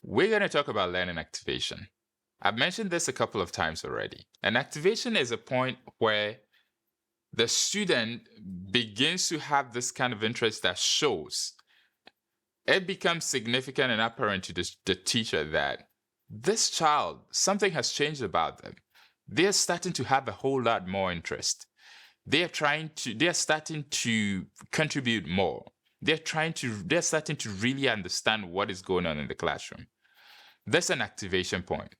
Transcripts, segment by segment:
we're going to talk about learning activation. I've mentioned this a couple of times already. And activation is a point where the student begins to have this kind of interest that shows. It becomes significant and apparent to the teacher that this child, something has changed about them. They're starting to have a whole lot more interest. They're starting to contribute more. They're starting to really understand what is going on in the classroom. That's an activation point.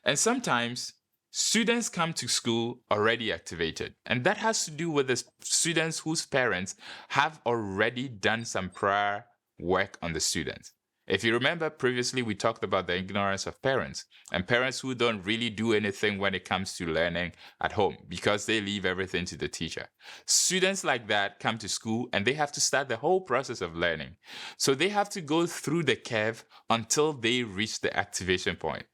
And sometimes students come to school already activated, and that has to do with the students whose parents have already done some prior work on the students. If you remember previously, we talked about the ignorance of parents and parents who don't really do anything when it comes to learning at home because they leave everything to the teacher. Students like that come to school and they have to start the whole process of learning. So they have to go through the curve until they reach the activation point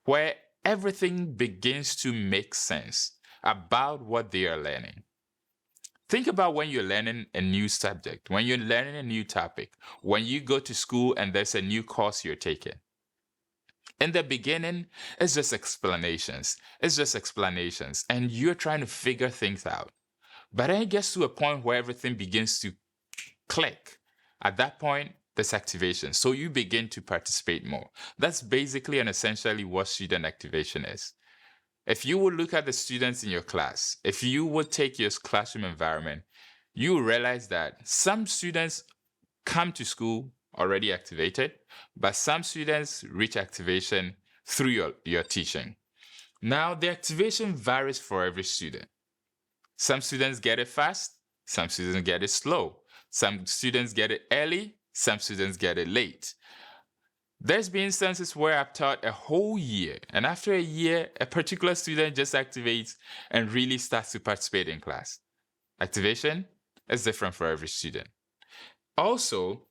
where everything begins to make sense about what they are learning. Think about when you're learning a new subject, when you're learning a new topic, when you go to school and there's a new course you're taking. In the beginning, it's just explanations. And you're trying to figure things out. But then it gets to a point where everything begins to click. At that point, there's activation. So you begin to participate more. That's basically and essentially what student activation is. If you would look at the students in your class, if you would take your classroom environment, you will realize that some students come to school already activated, but some students reach activation through your teaching. Now, the activation varies for every student. Some students get it fast, some students get it slow. Some students get it early, some students get it late. There's been instances where I've taught a whole year, and after a year, a particular student just activates and really starts to participate in class. Activation is different for every student. Also,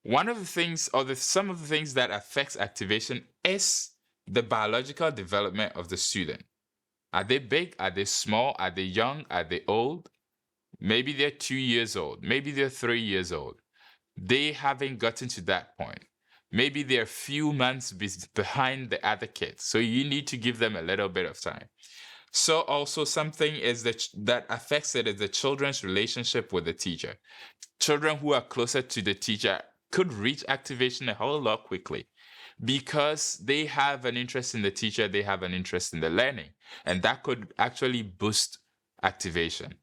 some of the things that affects activation is the biological development of the student. Are they big? Are they small? Are they young? Are they old? Maybe they're 2 years old. Maybe they're 3 years old. They haven't gotten to that point. Maybe they're a few months behind the other kids. So you need to give them a little bit of time. So also something is that affects it is the children's relationship with the teacher. Children who are closer to the teacher could reach activation a whole lot quickly because they have an interest in the teacher, they have an interest in the learning, and that could actually boost activation.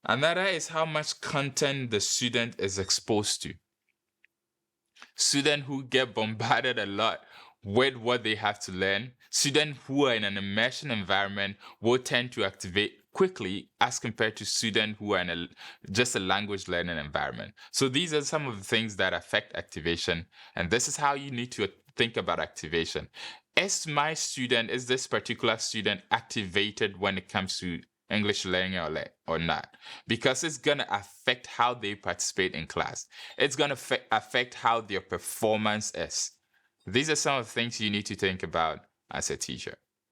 Another is how much content the student is exposed to. Students who get bombarded a lot with what they have to learn, students who are in an immersion environment will tend to activate quickly as compared to students who are in just a language learning environment. So these are some of the things that affect activation, and this is how you need to think about activation. Is this particular student activated when it comes to English learning or not? Because it's going to affect how they participate in class. It's going to affect how their performance is. These are some of the things you need to think about as a teacher.